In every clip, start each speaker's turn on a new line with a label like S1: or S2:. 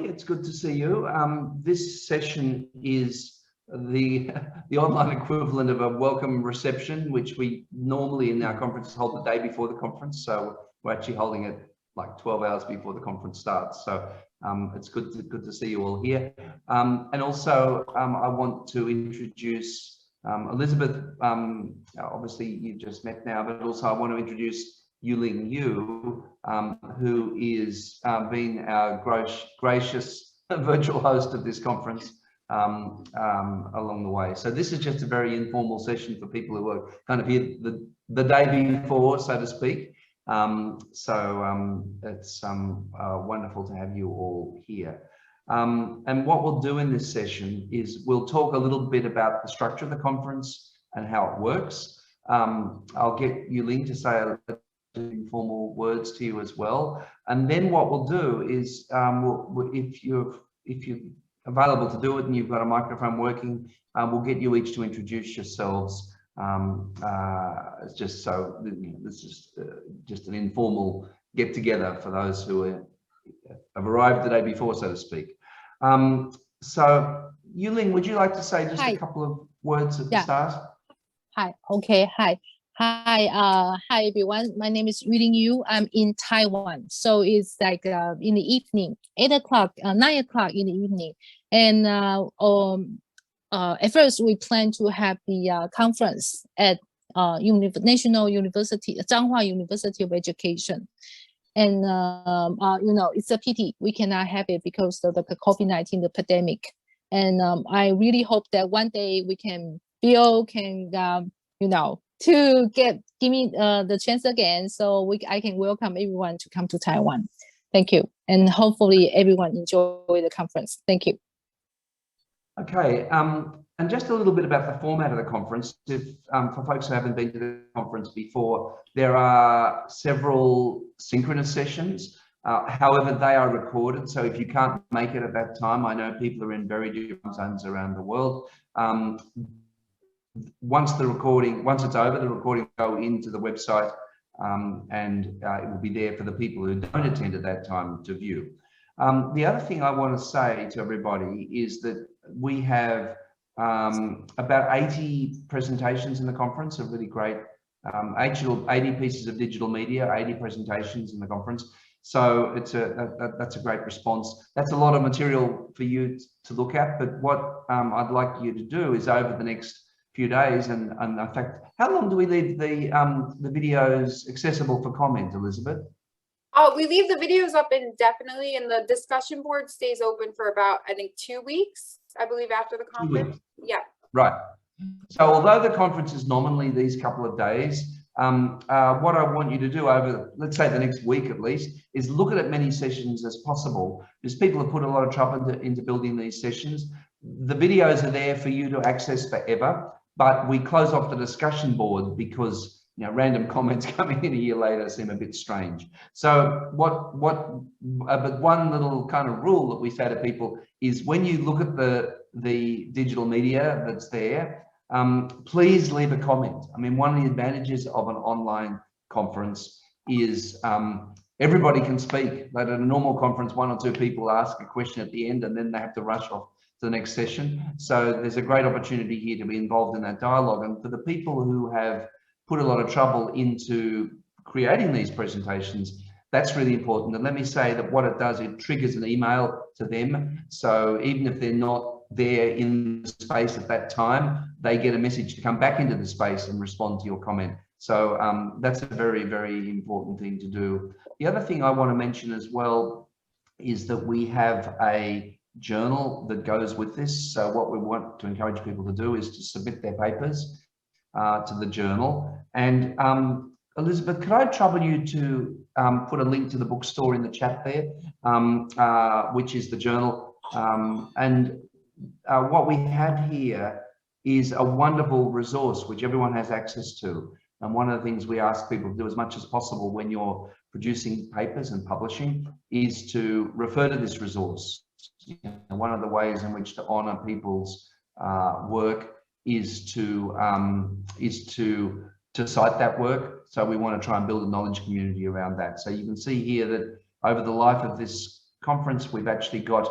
S1: everybody. It's good to see you. This session is the online equivalent of a welcome reception, which we normally in our conferences hold the day before the conference. So we're actually holding it like 12 hours before the conference starts. So it's good to see you all here. And also, I want to introduce Elizabeth. Obviously, you've just met now, but also I want to introduce Yuling Yu, who is being our gracious virtual host of this conference along the way. So this is just a very informal session for people who are kind of here the day before, so to speak. It's wonderful to have you all here. And what we'll do in this session is we'll talk a little bit about the structure of the conference and how it works. I'll get Yuling to say informal words to you as well, and then what we'll do is if you're available to do it and you've got a microphone working, we'll get you each to introduce yourselves. Just so this is just an informal get together for those who have arrived the day before, so to speak. So Yuling, would you like to say just a couple of words at the start?
S2: Hi. Okay. Hi. Hi, everyone. My name is Yuling Yu. I'm in Taiwan. So it's like in the evening, 8 o'clock, 9 o'clock in the evening. And at first we plan to have the conference at National University, Zhanghua University of Education. And, you know, it's a pity we cannot have it because of the COVID-19, the pandemic. And I really hope that one day we can, Bill can, you know, to give me the chance again, so I can welcome everyone to come to Taiwan. Thank you, and hopefully everyone enjoy the conference. Thank you.
S1: Okay, and just a little bit about the format of the conference. If for folks who haven't been to the conference before, there are several synchronous sessions. However, they are recorded, so if you can't make it at that time, I know people are in very different zones around the world. Once it's over, the recording will go into the website and it will be there for the people who don't attend at that time to view. The other thing I want to say to everybody is that we have about 80 presentations in the conference, a really great 80 pieces of digital media, 80 presentations in the conference. So that's a great response. That's a lot of material for you to look at, but what I'd like you to do is over the next few days, and in fact, how long do we leave the videos accessible for comment, Elizabeth?
S3: Oh, we leave the videos up indefinitely, and the discussion board stays open for about, I think, 2 weeks, I believe, after the conference. Yeah. Right.
S1: So although the conference is nominally these couple of days, what I want you to do over, let's say the next week at least, is look at as many sessions as possible, because people have put a lot of trouble into building these sessions. The videos are there for you to access forever, but we close off the discussion board because, you know, random comments coming in a year later seem a bit strange. So but one little kind of rule that we say to people is when you look at the digital media that's there, please leave a comment. I mean, one of the advantages of an online conference is everybody can speak. Like at a normal conference, 1 or 2 people ask a question at the end and then they have to rush off to the next session. So there's a great opportunity here to be involved in that dialogue. And for the people who have put a lot of trouble into creating these presentations, that's really important. And let me say that what it does, it triggers an email to them. So even if they're not there in the space at that time, they get a message to come back into the space and respond to your comment. So that's a very, very important thing to do. The other thing I want to mention as well is that we have a journal that goes with this. So what we want to encourage people to do is to submit their papers to the journal. And Elizabeth, could I trouble you to put a link to the bookstore in the chat there, which is the journal. What we have here is a wonderful resource which everyone has access to. And one of the things we ask people to do as much as possible when you're producing papers and publishing is to refer to this resource. You know, one of the ways in which to honor people's work is to cite that work. So we want to try and build a knowledge community around that. So you can see here that over the life of this conference, we've actually got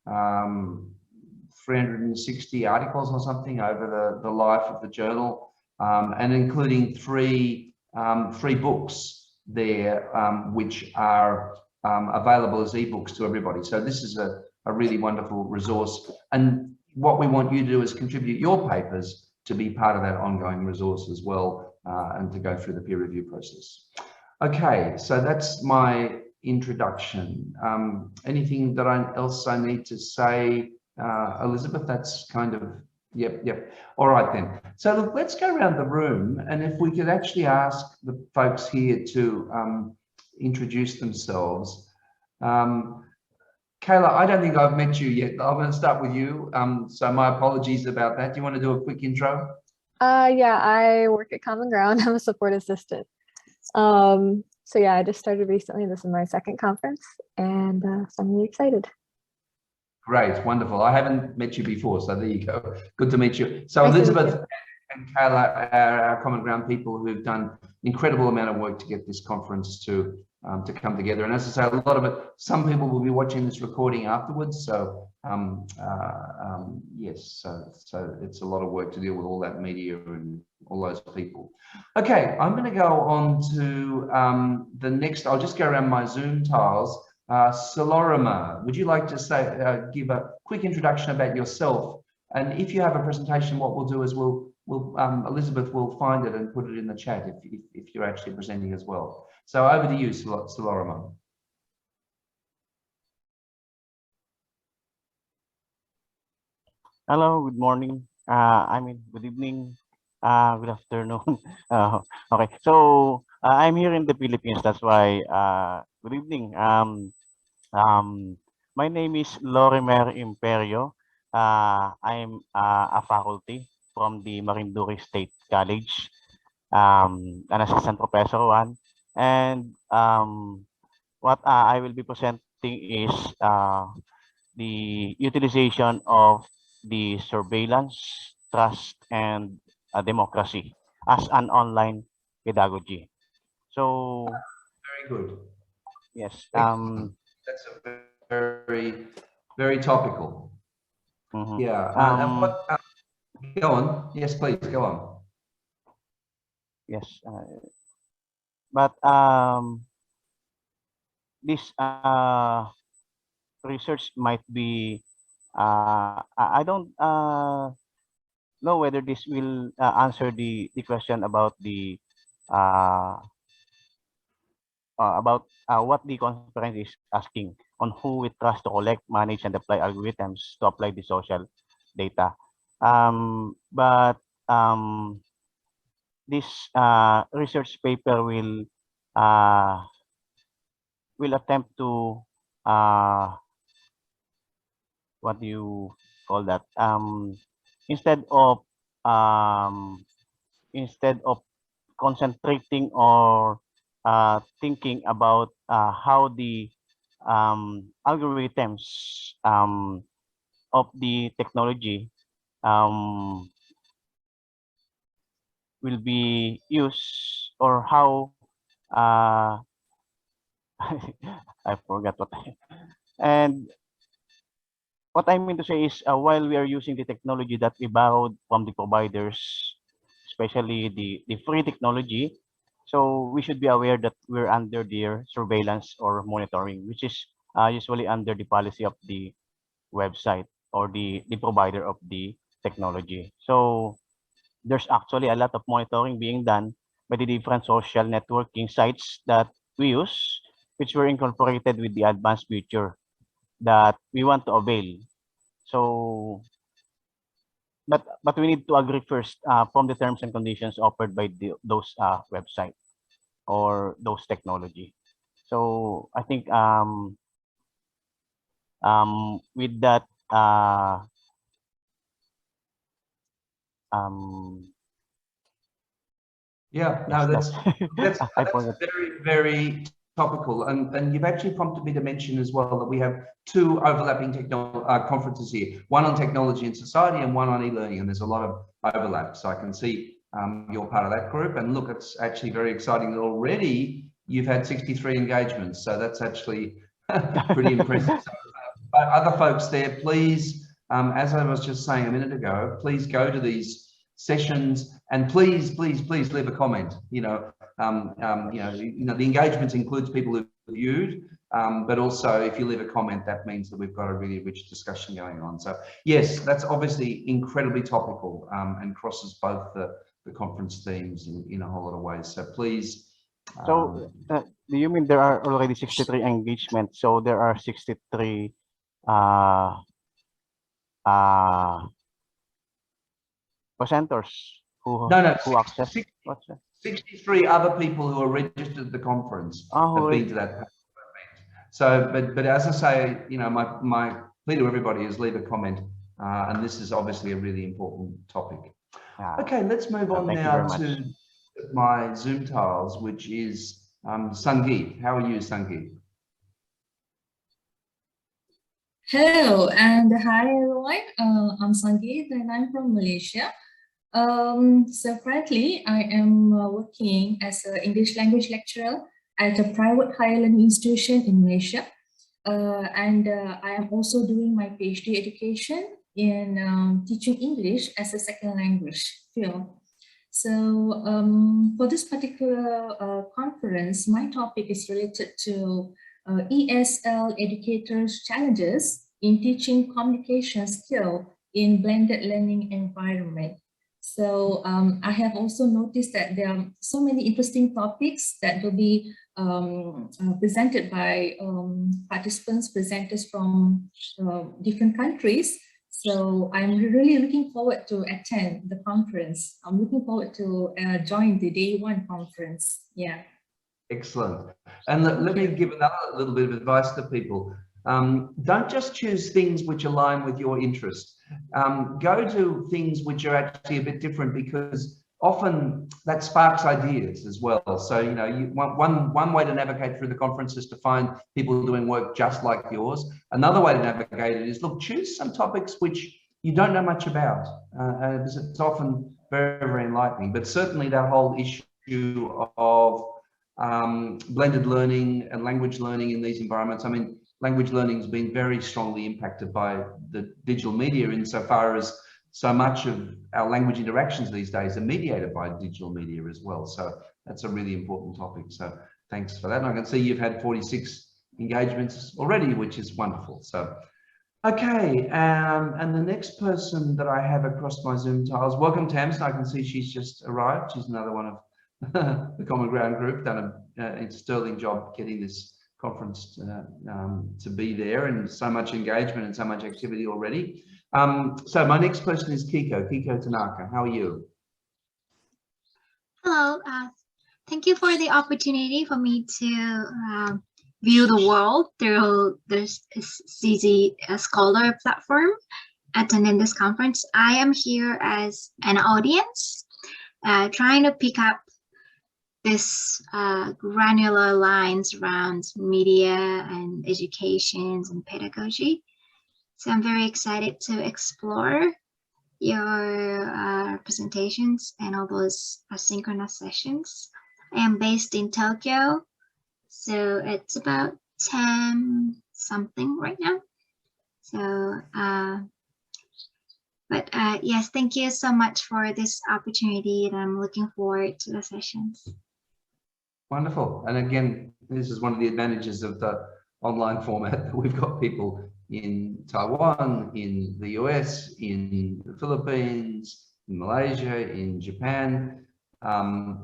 S1: 360 articles or something over the life of the journal, and including three books there, which are available as ebooks to everybody. So this is a really wonderful resource. And what we want you to do is contribute your papers to be part of that ongoing resource as well, and to go through the peer review process. Okay, so that's my introduction. Anything that else I need to say, Elizabeth? That's kind of, yep. All right then. So look, let's go around the room, and if we could actually ask the folks here to introduce themselves. Kayla, I don't think I've met you yet. I'm going to start with you. So my apologies about that. Do you want to do a quick intro?
S4: Yeah, I work at Common Ground. I'm a support assistant. So yeah, I just started recently. This is my second conference, and so I'm really excited.
S1: Great, wonderful. I haven't met you before, so there you go. Good to meet you. So
S4: Nice to meet
S1: Elizabeth
S4: you.
S1: and Kayla are our Common Ground people who've done incredible amount of work to get this conference to come together. And as I say, a lot of it, some people will be watching this recording afterwards. So yes, so it's a lot of work to deal with all that media and all those people. Okay, I'm going to go on to the next. I'll just go around my Zoom tiles. Solorima, would you like to say, give a quick introduction about yourself? And if you have a presentation, what we'll do is Elizabeth will find it and put it in the chat if you're actually presenting as well. So over to you, Solorima.
S5: Hello, good morning. Good evening, good afternoon. Okay, so I'm here in the Philippines. That's why. Good evening. My name is Lorimer Imperio. I'm a faculty from the Marinduque State College, an assistant professor one, and what I will be presenting is the utilization of the surveillance, trust, and democracy as an online pedagogy. So
S1: Very good.
S5: yes,
S1: that's a very topical. Yeah. Go on. Yes, please go on.
S5: Yes, but this research might be. I don't know whether this will answer the question about the what the conference is asking on who we trust to collect, manage, and apply algorithms to apply the social data. But this research paper will attempt to what do you call that? Instead of concentrating or thinking about how the algorithms of the technology will be used, or how I forgot what and what I mean to say is while we are using the technology that we borrowed from the providers, especially the free technology, so we should be aware that we're under their surveillance or monitoring, which is usually under the policy of the website or the provider of the technology. So there's actually a lot of monitoring being done by the different social networking sites that we use, which were incorporated with the advanced feature that we want to avail. So, but we need to agree first from the terms and conditions offered by those websites or those technology. So I think with that
S1: yeah, no, that's very topical, and you've actually prompted me to mention as well that we have two overlapping conferences here, one on technology and society and one on e-learning, and there's a lot of overlap. So I can see you're part of that group, and look, it's actually very exciting that already you've had 63 engagements. So that's actually Pretty impressive. So, but other folks there, please, as I was just saying a minute ago, please go to these sessions and please leave a comment. The engagement includes people who viewed, but also if you leave a comment, that means that we've got a really rich discussion going on. So yes, that's obviously incredibly topical and crosses both the conference themes in a whole lot of ways. So please.
S5: So do you mean there are already 63 engagements? So there are 63 presenters who access
S1: 63 other people who are registered at the conference have been to that event. So, but as I say, my plea to everybody is leave a comment, and this is obviously a really important topic. Okay, let's move on now to my Zoom tiles, which is Sangeet. How are you, Sangeet?
S6: Hello and hi everyone. I'm Sangeet and I'm from Malaysia. So currently I am working as an English language lecturer at a private higher learning institution in Malaysia. And I am also doing my PhD education in teaching English as a second language field. So for this particular conference, my topic is related to ESL educators' challenges in teaching communication skill in blended learning environment. So I have also noticed that there are so many interesting topics that will be presented by participants, presenters from different countries. So I'm really looking forward to attend the conference. I'm looking forward to join the day one conference. Yeah.
S1: Excellent. And let me give another little bit of advice to people. Don't just choose things which align with your interest. Go to things which are actually a bit different, because often that sparks ideas as well. So, one way to navigate through the conference is to find people doing work just like yours. Another way to navigate it is, look, choose some topics which you don't know much about. It's often very, very enlightening. But certainly that whole issue of blended learning and language learning in these environments. I mean, language learning has been very strongly impacted by the digital media, insofar as so much of our language interactions these days are mediated by digital media as well. So that's a really important topic. So thanks for that. And I can see you've had 46 engagements already, which is wonderful. So, okay. And the next person that I have across my Zoom tiles, welcome Tamsin. I can see she's just arrived. She's another one of the Common Ground group, done a sterling job getting this conference to be there, and so much engagement and so much activity already. So my next person is Kiko Tanaka. How are you?
S7: Hello, thank you for the opportunity for me to view the world through this CGScholar platform, attending this conference. I am here as an audience, trying to pick up this granular lines around media and education and pedagogy. So I'm very excited to explore your presentations and all those asynchronous sessions. I am based in Tokyo, so it's about 10 something right now. So, yes, thank you so much for this opportunity, and I'm looking forward to the sessions.
S1: Wonderful. And again, this is one of the advantages of the online format. We've got people in Taiwan, in the US, in the Philippines, in Malaysia, in Japan.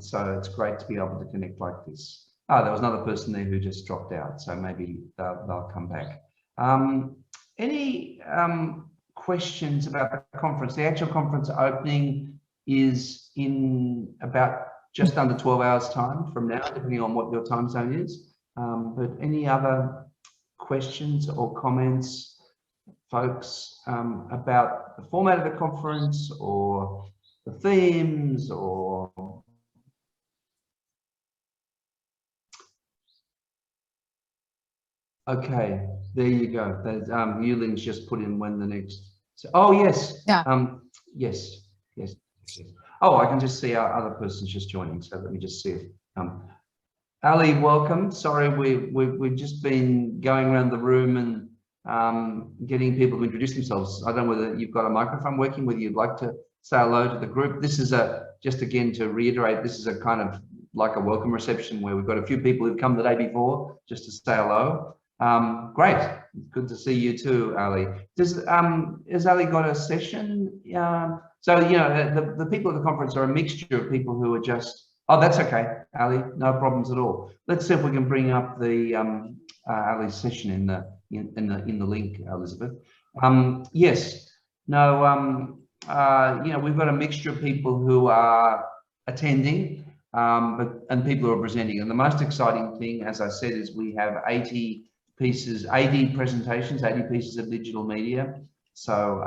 S1: So it's great to be able to connect like this. Oh, there was another person there who just dropped out, so maybe they'll come back. Any questions about the conference? The actual conference opening is in about just under 12 hours time from now, depending on what your time zone is. But any other questions or comments, folks, about the format of the conference or the themes or... Okay, there you go. There's Yuling's just put in when the next... Oh, yes.
S2: Yeah.
S1: Yes. Oh, I can just see our other person's just joining. So let me just see if Ali, welcome. Sorry, we've just been going around the room and getting people to introduce themselves. I don't know whether you've got a microphone working, whether you'd like to say hello to the group. This is just again to reiterate, this is a kind of like a welcome reception where we've got a few people who've come the day before just to say hello. Great, good to see you too, Ali. Has Ali got a session? So, you know, the people at the conference are a mixture of people who are just, oh, that's okay, Ali, no problems at all. Let's see if we can bring up the Ali's session in the link, Elizabeth. Yes, no, you know, we've got a mixture of people who are attending, and people who are presenting. And the most exciting thing, as I said, is we have 80 presentations, 80 pieces of digital media. So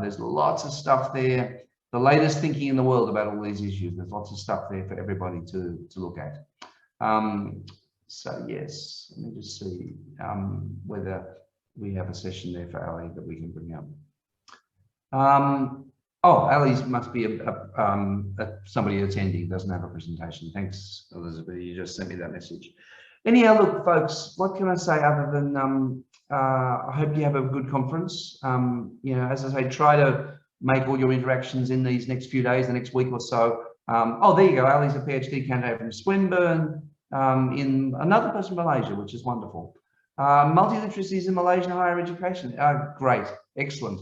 S1: there's lots of stuff there. The latest thinking in the world about all these issues. There's lots of stuff there for everybody to look at. So yes, let me just see whether we have a session there for Ali that we can bring up. Oh, Ali's must be somebody attending, doesn't have a presentation. Thanks, Elizabeth. You just sent me that message. Anyhow, look, folks, what can I say other than I hope you have a good conference. You know, as I say, try to make all your interactions in these next few days, the next week or so. Oh, there you go. Ali's a PhD candidate from Swinburne, in another person from Malaysia, which is wonderful. Multiliteracies in Malaysian higher education. Great, excellent,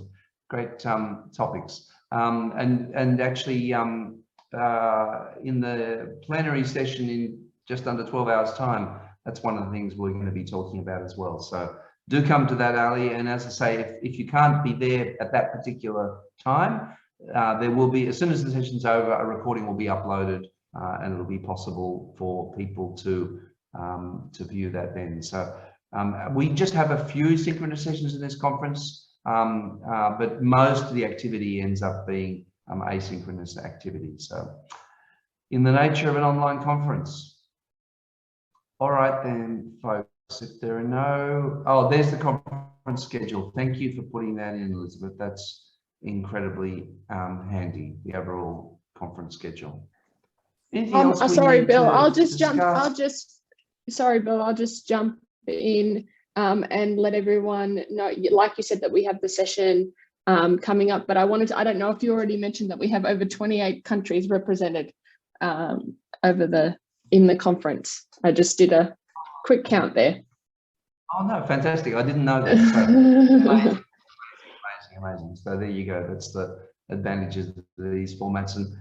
S1: great topics. And actually, in the plenary session in just under 12 hours time, that's one of the things we're going to be talking about as well. So do come to that, Ali. And as I say, if you can't be there at that particular time, there will be, as soon as the session's over, a recording will be uploaded and it'll be possible for people to view that then. So we just have a few synchronous sessions in this conference, but most of the activity ends up being asynchronous activity. So in the nature of an online conference. All right then, folks, if there are no, oh, there's the conference schedule. Thank you for putting that in, Elizabeth. That's incredibly handy, the overall conference schedule.
S8: Sorry, Bill, I'll just jump in and let everyone know, like you said, that we have the session coming up, but I don't know if you already mentioned that we have over 28 countries represented in the conference. I just did a quick count there.
S1: Oh no, fantastic. I didn't know that. So, amazing, amazing. So there you go. That's the advantages of these formats. And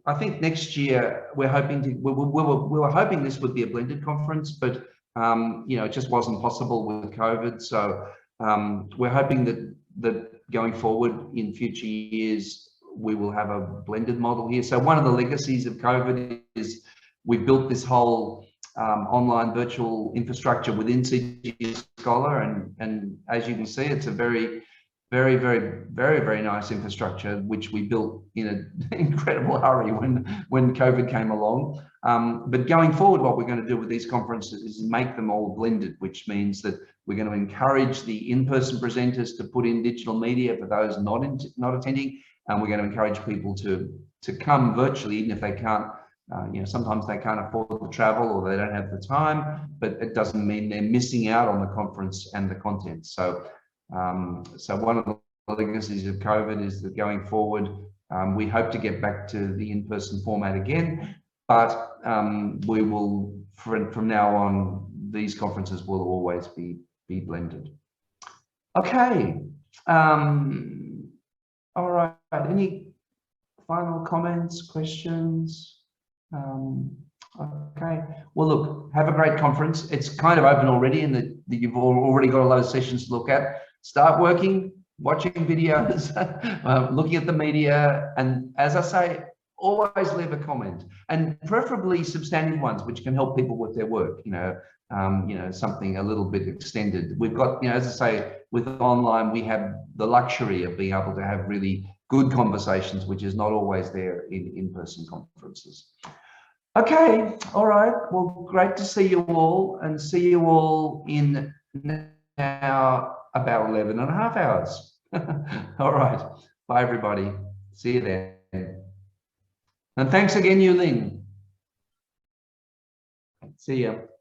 S1: I think next year we're hoping to, we were hoping this would be a blended conference, but you know, it just wasn't possible with COVID. So we're hoping that going forward in future years, we will have a blended model here. So one of the legacies of COVID is we built this whole online virtual infrastructure within CGScholar, and as you can see, it's a very nice infrastructure which we built in an incredible hurry when COVID came along. But going forward, what we're going to do with these conferences is make them all blended, which means that we're going to encourage the in-person presenters to put in digital media for those not attending, and we're going to encourage people to come virtually, even if they can't. You know, sometimes they can't afford the travel or they don't have the time, but it doesn't mean they're missing out on the conference and the content. So, so one of the legacies of COVID is that going forward, we hope to get back to the in-person format again, but we will, from now on, these conferences will always be blended. Okay. All right. Any final comments, questions? Okay, well, look, have a great conference. It's kind of open already, and that you've already got a lot of sessions to look at. Start working, watching videos, looking at the media, and as I say, always leave a comment, and preferably substantive ones which can help people with their work. You know, something a little bit extended. We've got, you know, as I say, with online, we have the luxury of being able to have really good conversations, which is not always there in in-person conferences. Okay, all right. Well, great to see you all, and see you all in now about 11.5 hours. All right. Bye, everybody. See you then. And thanks again, Yulin. See ya.